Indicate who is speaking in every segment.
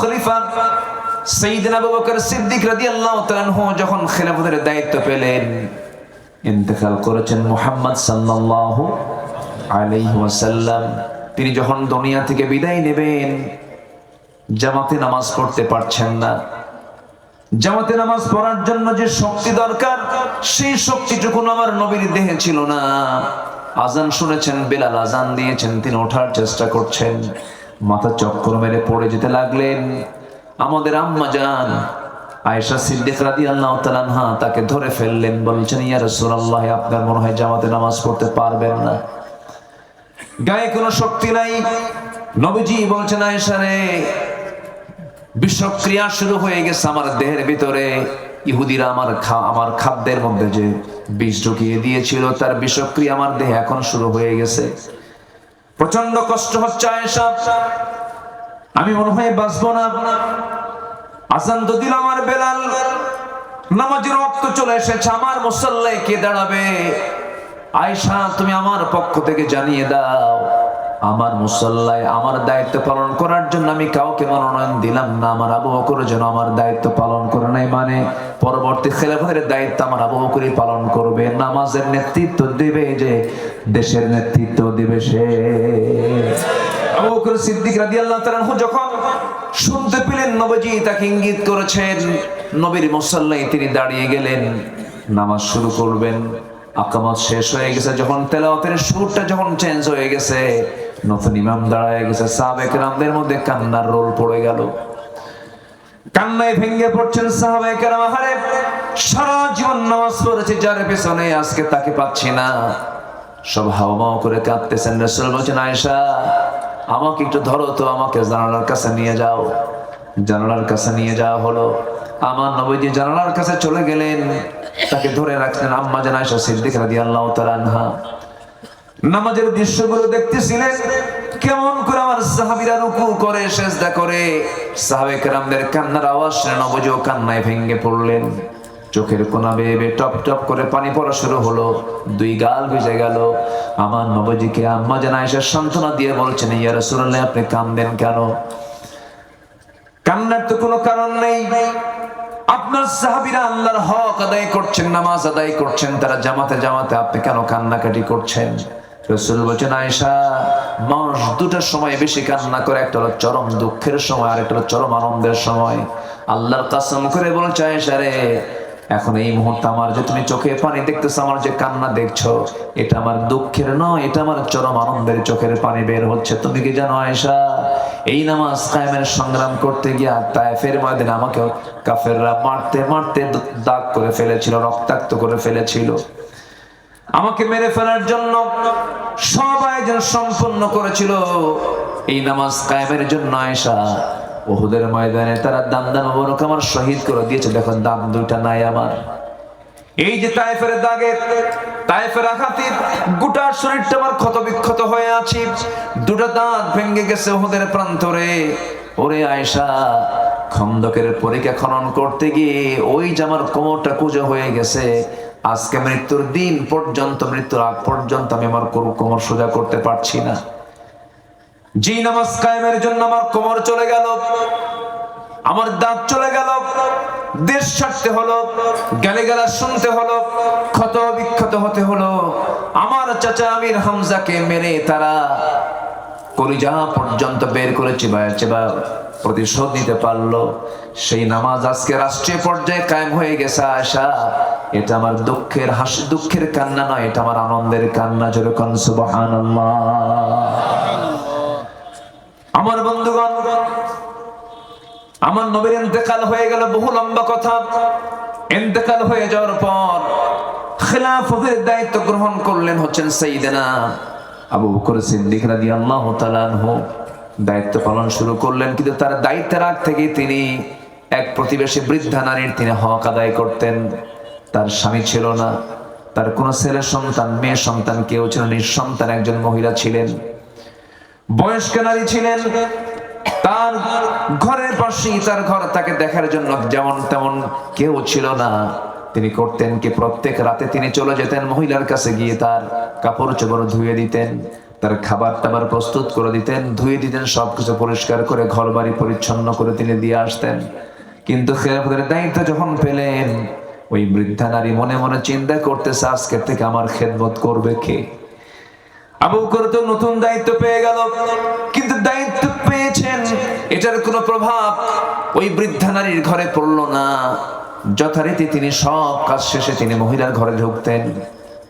Speaker 1: খলিফা সাইয়েদনা আবু বকর সিদ্দিক রাদিয়াল্লাহু তাআলা আনহু যখন খেলাফতের দায়িত্ব পেলেন, ইন্তেকাল করেছেন মুহাম্মদ সাল্লাল্লাহু আলাইহি ওয়াসাল্লাম। তিনি যখন দুনিয়া থেকে বিদায় নেবেন, জামাতে নামাজ পড়তে পারছেন না। জামাতে নামাজ পড়ার জন্য যে শক্তি দরকার, সেই শক্তিটুকু আমার নবীর দেহে ছিল না। আজান শুনেছেন, বেলাল আজান দিয়েছেন, তিনি ওঠার চেষ্টা করছেন, মাথা চক্কর মেরে পড়ে যেতে লাগলেন। আমাদের আম্মা জান আয়েশা সিদ্দিকা রাদিয়াল্লাহু তাআলা আনহা তাকে ধরে ফেললেন, বলছেন ইয়া রাসূলুল্লাহ, আপনার মনে হয় জামাতে নামাজ পড়তে পারবেন না, গায়ে কোনো শক্তি নাই। নবীজি বলছেন আয়েশা রে, বিষক্রিয়া শুরু হয়ে গেছে আমার দেহের ভিতরে। ইহুদিরা আমার খাদ্যের মধ্যে যে বিষ ঢুকিয়ে দিয়েছিল, তার বিষক্রিয়া আমার দেহে এখন শুরু হয়ে গেছে, প্রচন্ড কষ্ট হচ্ছে আয়েশা, আমি মনে হয় বাঁচবো না। আজান তো দিল আমার বেলাল, নামাজের ওয়াক্ত চলে এসেছে, আমার মুসাল্লায় কে দাঁড়াবে? আয়েশা তুমি আমার পক্ষ থেকে জানিয়ে দাও, আমার মুসাল্লায় আমার দায়িত্ব পালন করার জন্য আমি কাউকে মনোনয়ন দিলাম না, আমার আবু বকর যেন আমার দায়িত্ব পালন করে নাই, মানে পরবর্তী খেলাফতের দায়িত্ব আমার আবু বকরই পালন করবে। নামাজের নেতৃত্ব দিবে যে, দেশের নেতৃত্ব দিবে সে। আবু বকর সিদ্দিক রাদিয়াল্লাহু তাআলা আনহু যখন শুনতে পেলেন নবীজি তাকে ইঙ্গিত করেছেন, নবীর মুসাল্লায় তিনি দাঁড়িয়ে গেলেন, নামাজ শুরু করবেন। আকামত শেষ হয়ে গেছে, যখন তেলাওয়াতের সুরটা যখন চেঞ্জ হয়ে গেছে, নতুন ইমাম দাঁড়ায় গেছে, সাহাবায়ে কেরামদের মধ্যে কান্নার রোল পড়ে গেল, কান্নায় ভেঙে পড়ছেন সাহাবায়ে কেরাম। আহারে, সারা জীবন নামাজ পড়েছে যার পেছনে, আজকে তাকে পাচ্ছি না, সব হাওমাও করে কাঁদতেছেন। রাসূল বলেছেন আয়েশা, আমাকে একটু ধরো তো, আমাকে জানালার কাছে নিয়ে যাও। জানালার কাছে নিয়ে যাওয়া হলো, আমার নবীজি জানালার কাছে চলে গেলেন, তাকে ধরে রাখলেন। আম্মা জান আয়েশা সিদ্দিকা রাদিয়াল্লাহু তাআলা আনহা নামাজের দৃশ্যগুলো দেখতেছিলেন, কেমন করে আমার সাহাবীরা রুকু করে, সিজদা করে, সাহাবায়ে কেরামদের কান্নার আওয়াজ শুনে নবীজিও কান্নায় ভেঙে পড়লেন। চোখের কোনা বেয়ে বেয়ে টপ টপ করে পানি পড়া শুরু হলো, দুই গাল ভিজে গেল। আমার নবীজিকে আম্মা জান আয়েশা সান্ত্বনা দিয়ে বলছেন, ইয়া রাসূলুল্লাহ, আপনি কাঁদেন কেন? কান্নার তো কোনো কারণ নেই, আপনার সাহাবীরা আল্লাহর হক আদায় করছেন, নামাজ আদায় করছেন, তারা জামাতে জামাতে, আপনি কেন কান্নাকাটি করছেন? রাসূল বলেছেন আয়েশা, মানুষ দুটার সময় বেশি কান্না করে, একটা হলো চরম দুঃখের সময়, আর একটা হলো চরম আনন্দের সময়। আল্লাহর কসম করে বলছে আয়েশা রে, এখন এই মুহূর্তে আমার যে তুমি চোখে পানি দেখতেছো, আমার যে কান্না দেখছো, এটা আমার দুঃখের নয়, এটা আমার চরম আনন্দের চোখের পানি বের হচ্ছে। তুমি কি জানো আয়েশা, এই নামাজ কায়েমের সংগ্রাম করতে গিয়া তায়েফের ময়দানে আমাকে কাফেররা মারতে মারতে দাগ করে ফেলেছিল, রক্তাক্ত করে ফেলেছিল। আমাকে মেরে ফেলার জন্য সব আয়োজন সম্পন্ন করেছিল এই নামাজ কায়েমের জন্য। আয়েশা, উহুদের ময়দানে তারা দান মোবারক আমার শহীদ করে দিয়েছে, দেখো দাম দুইটা নাই আমার। এই যে তায়েফের দাগে, তায়েফের আঘাতে গোটা শরীরটা আমার ক্ষত বিক্ষত হয়ে আছে, দুটো দাঁত ভেঙে গেছে উহুদের প্রান্তরে। ওরে আয়েশা, খন্দকের পরীক্ষা খনন করতে গিয়ে ওই যে আমার কোমরটা কুঁজো হয়ে গেছে, আজকে মৃত্যুর দিন পর্যন্ত, মৃত্যুর আগ পর্যন্ত আমি আমার কোমর সোজা করতে পারছি না। যে নামাজ কায়েমের জন্য আমার কোমর চলে গেল, আমার দাঁত চলে গেল, দেশ ছাড়তে হলো, গালিগালাজ শুনতে হলো, ক্ষত বিক্ষত হতে হলো। আমার চাচা আমির হামজাকে মেরে তারা কলিজা পর্যন্ত বের করে চিবায় চিবায় প্রতিশোধ নিতে পারলো। সেই নামাজ আজকে রাষ্ট্রীয় পর্যায়ে কায়েম হয়ে গেছে। আয়েশা, এটা আমার দুঃখের হাসি, দুঃখের কান্না নয়, এটা আমার আনন্দের কান্না। যেরকম সুবহানাল্লাহ। আমার বন্ধুগণ, আমার নবীর ইন্তেকাল হয়ে গেল, বহু লম্বা কথা। ইন্তেকাল হয়ে যাওয়ার পর খেলাফতের দায়িত্ব গ্রহণ করলেন হচ্ছেন সাইয়েদনা আবু বকর সিদ্দিক রাদিয়াল্লাহু তাআলা আনহু। দায়িত্ব পালন শুরু করলেন, কিন্তু তার দায়িত্বের আগ থেকে তিনি এক প্রতিবেশী বৃদ্ধা নারীর তিনি হক আদায় করতেন। তার স্বামী ছিল না, তার কোনো ছেলে সন্তান মেয়ে সন্তান কেউ ছিল না, নিঃসন্তান একজন মহিলা ছিলেন, বয়স্ক নারী ছিলেন। তার ঘরের পাশেই তার ঘর, তাকে দেখার জন্য যেমন তেমন কেউ ছিল না। তিনি করতেন কি, প্রত্যেক রাতে তিনি চলে যেতেন মহিলার কাছে, গিয়ে তার কাপড় চোপড় ধুয়ে দিতেন, তার খাবার টাবার প্রস্তুত করে দিতেন, ধুয়ে দিতেন, সবকিছু পরিষ্কার করে ঘর বাড়ি পরিচ্ছন্ন করে তিনি দিয়ে আসতেন। কিন্তু খেলাফতের দায়িত্ব যখন পেলেন, ওই বৃদ্ধা নারী মনে মনে চিন্তা করতেছে আজকের থেকে আমার খেদমত করবে কে। আবু বকর তো নতুন দায়িত্ব পেয়ে গেল, কিন্তু দায়িত্ব পেয়েছেন এটার কোনো প্রভাব ওই বৃদ্ধা নারীর ঘরে পড়লো না। যথারীতি তিনি সব কাজ শেষে তিনি মহিলার ঘরে ঢুকতেন,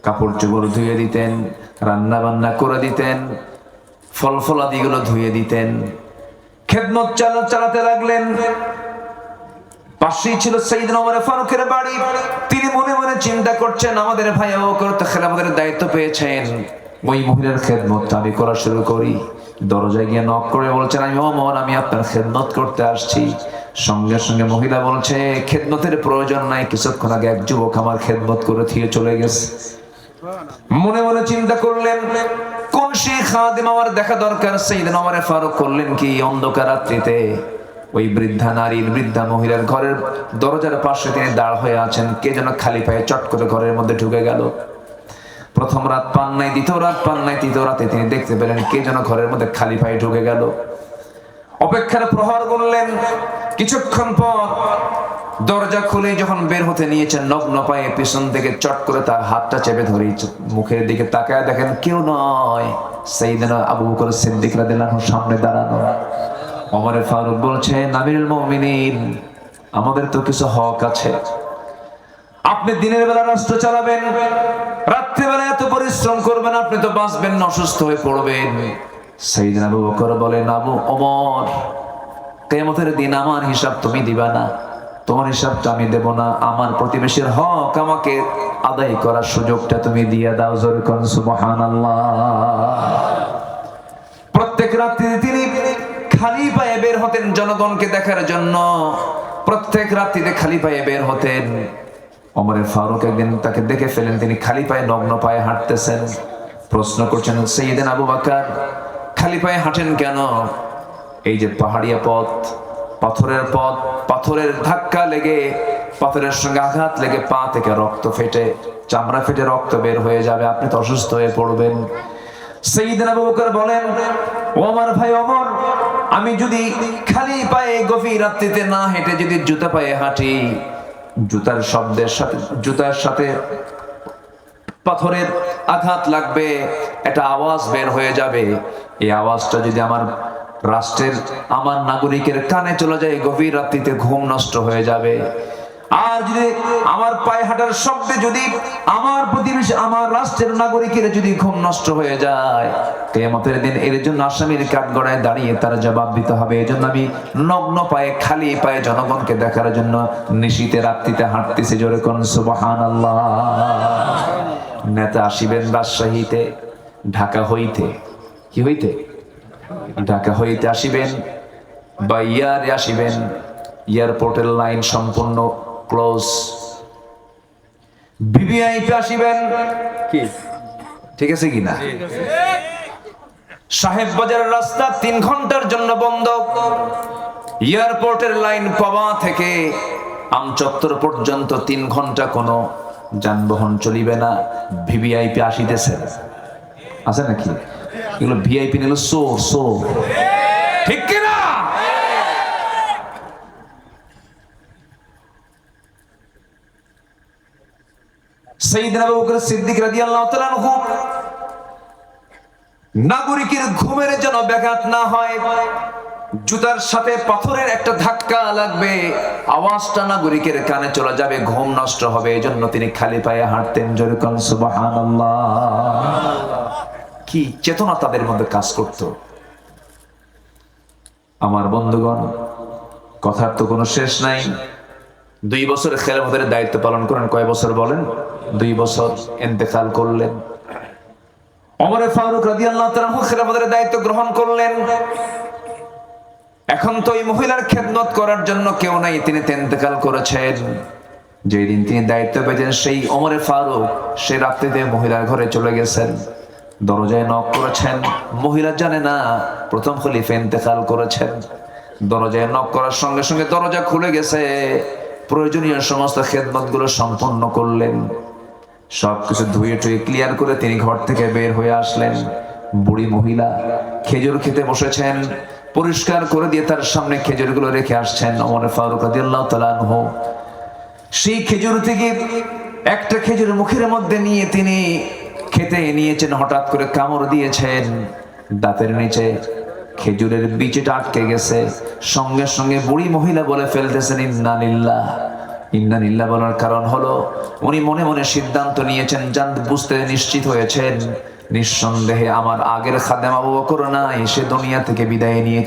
Speaker 1: কাপড় চোপড় ধুয়ে দিতেন, রান্না বান্না করে দিতেন, ফল ফলাদিগুলো ধুয়ে দিতেন, খেদমত চালাতে লাগলেন। পাশেই ছিল সাইয়েদনা ওমর ফারুকের বাড়ি। তিনি মনে মনে চিন্তা করছেন আমাদের ভাই আবু বকর তো খেলাফতের দায়িত্ব পেয়েছেন, ওই মহিলার খেদমত আমি করা শুরু করি। দরজায় গিয়ে নক করে বলছেন আমি ওমর, আমি আপনার খেদমত করতে আসছি। সঙ্গে সঙ্গে মহিলা বলছে খেদমতের প্রয়োজন নাই, কিছুক্ষণ আগে এক যুবক আমার খেদমত করে দিয়ে চলে গেছে। মনে মনে চিন্তা করলেন কোন সেই খাদেম আমার দেখা দরকার। সাইয়েদনা ওমর ফারুক করলেন কি, অন্ধকার রাত্রিতে ওই বৃদ্ধা নারীর, বৃদ্ধা মহিলার ঘরের দরজার পাশে তিনি দাঁড় হয়ে আছেন। কে যেন খালি পায়ে চট করে ঘরের মধ্যে ঢুকে গেল। প্রথম রাত পান নাই, দ্বিতীয় রাত পান নাই, তৃতীয় রাতে তিনি দেখতে পেলেন কে যেন ঘরের মধ্যে খালি পায়ে ঢুকে গেল। অপেক্ষার প্রহর গুনলেন। কিছুক্ষণ পর দরজা খুলে যখন বের হতে নিয়েছেন, নগ্ন পায়ে পিছন থেকে চট করে তার হাতটা চেপে ধরে মুখের দিকে তাকায় দেখেন কেউ নয়, সাইয়েদনা আবু বকর সিদ্দিক রাদিয়াল্লাহু আনহু সামনে দাঁড়ানো। ওমর ফারুক বলছেন আমিরুল মুমিনিন, আমাদের তো কিছু হক আছে। আপনি দিনের বেলা রাষ্ট্র চালাবেন, রাত্রিবেলা এত পরিশ্রম করবেন, আপনি তো বাঁচবেন না, অসুস্থ হয়ে পড়বেন। সাইয়েদনা আবু বকর বলেন আবু ওমর, কিয়ামতের দিন আমার হিসাব তুমি দিবা না, তোমার হিসাবটা আমি দেব না, আমার প্রতিবেশীর হক আমাকে আদায় করার সুযোগটা তুমি দিয়ে দাও। জোরে কোন সুবহানাল্লাহ। প্রত্যেক রাত্রি তিনি খালি পায়ে বের হতেন জনগণকে দেখার জন্য, প্রত্যেক রাত্রিতে খালি পায়ে বের হতেন। ওমর ফারুক একদিন তাকে দেখে ফেলেন, তিনি খালি পায়ে নগ্ন পায়ে হাঁটতেছেন। প্রশ্ন করছেন সাইয়েদনা আবু বকর, খালি পায়ে হাঁটেন কেন? এই যে পাহাড়িয়া পথ, পাথরের পথ, পাথরের ধাক্কা লেগে, পাথরের সঙ্গে আঘাত লেগে পা থেকে রক্ত ফেটে, চামড়া ফেটে রক্ত বের হয়ে যাবে, আপনি তো অসুস্থ হয়ে পড়বেন। সাইয়েদনা আবু বকর বলেন ও আমার ভাই ওমর, আমি যদি খালি পায়ে গভীর রাত্রিতে না হেঁটে যদি জুতা পায়ে হাঁটি, জুতার শব্দের সাথে, জুতার সাথে পাথরের আঘাত লাগবে, একটা আওয়াজ বের হয়ে যাবে। এই আওয়াজটা যদি আমার রাষ্ট্রের, আমার নাগরিকের কানে চলে যায়, গভীর রাত্রিতে ঘুম নষ্ট হয়ে যাবে। আর যদি আমার পায়ে হাঁটার শব্দে যদি আমার প্রতিবেশী, আমার রাষ্ট্রের নাগরিকের যদি ঘুম নষ্ট হয়ে যায়, কিয়ামতের দিন এর জন্য আসামির কাঠগড়ায় দাঁড়িয়ে তার জবাব দিতে হবে। এই জন্য আমি নগ্ন পায়ে, খালি পায়ে জনগণকে দেখার জন্য নিশীতে রাত্রিতে হাঁটতেছি। জোরে কোন সুবহানাল্লাহ। নেতা আসিবেন রাজশাহীতে, ঢাকা হইতে, কি হইতে, ঢাকা হইতে আসিবেন বা ইয়ারে আসিবেন, এয়ারপোর্টের লাইন সম্পূর্ণ ক্লোজ। ভিভিআইপি আসিবেন, কি ঠিক আছে কিনা? সাহেব বাজারের রাস্তা 3 ঘন্টার জন্য বন্ধ। এয়ারপোর্টের লাইন পাওয়া থেকে আমচত্বর পর্যন্ত 3 ঘন্টা কোনো যানবাহন চলিবে না। ভিভিআইপি আসিতেছে, আছে নাকি? এগুলো ভিআইপি নিল সোর, ঠিক কিনা? সাইয়েদনা আবু বকর সিদ্দিক রাদিয়াল্লাহু তাআলা আনহু নাগরিকের ঘুমের যেন ব্যাঘাত না হয়, জুতার সাথে পাথরের একটা ধাক্কা লাগবে, আওয়াজটা নাগরিকের কানে চলে যাবে, ঘুম নষ্ট হবে, এজন্য তিনি খালি পায়ে হাঁটতেন। জোরে কোন সুবহানাল্লাহ। কি চেতনা তাদের মধ্যে কাজ করত। আমার বন্ধুগণ, কথার তো কোনো শেষ নাই। 2 বছর খেলাফতের দায়িত্ব পালন করেন। কয় বছর বলেন? 2 বছর। ইন্তেকাল করলেন। ওমর ফারুক রাদিয়াল্লাহু তাআলা খেলাফতের দায়িত্ব গ্রহণ করলেন। এখন তো এই মহিলার খেদমত করার জন্য কেউ নাই, তিনি ইন্তেকাল করেছেন। যেই দিন তিনি দায়িত্ব পেয়েছেন, সেই ওমর ফারুক সে রাত্রিতে মহিলার ঘরে চলে গেছেন, দরজায় নক করেছেন। মহিলা জানে না প্রথম খলিফা ইন্তেকাল করেছেন। দরজায় নক করার সঙ্গে সঙ্গে দরজা খুলে গেছে। প্রয়োজনীয় সমস্ত খেদমত গুলো সম্পন্ন করলেন। সবকিছু ধুয়ে টুয়ে ক্লিয়ার করে তিনি ঘর থেকে বের হয়ে আসলেন। বুড়ি মহিলা খেজুর খেতে বসেছেন, পরিষ্কার করে দিয়ে তার সামনে খেজুরগুলো রেখে আসছেন ওমর ফারুক রাদিয়াল্লাহু তাআলা আনহু। সেই খেজুর থেকে একটা খেজুর মুখের মধ্যে নিয়ে তিনি খেতে নিয়েছেন, হঠাৎ করে কামড় দিয়েছেন, দাঁতের নিচে খেজুরের বিচিটা আটকে গেছে। সঙ্গে সঙ্গে বুড়ি মহিলা বলে ফেলতেছেন ইন্না লিল্লাহ, ইন্না লিল্লাহ। বলার কারণ হলো উনি মনে মনে সিদ্ধান্ত নিয়েছেন, বুঝতে নিশ্চিত হয়েছেন নিঃসন্দেহে আমার আগের খাদেম আবু বকর নাই, সে দুনিয়া থেকে বিদায় নিয়েছে।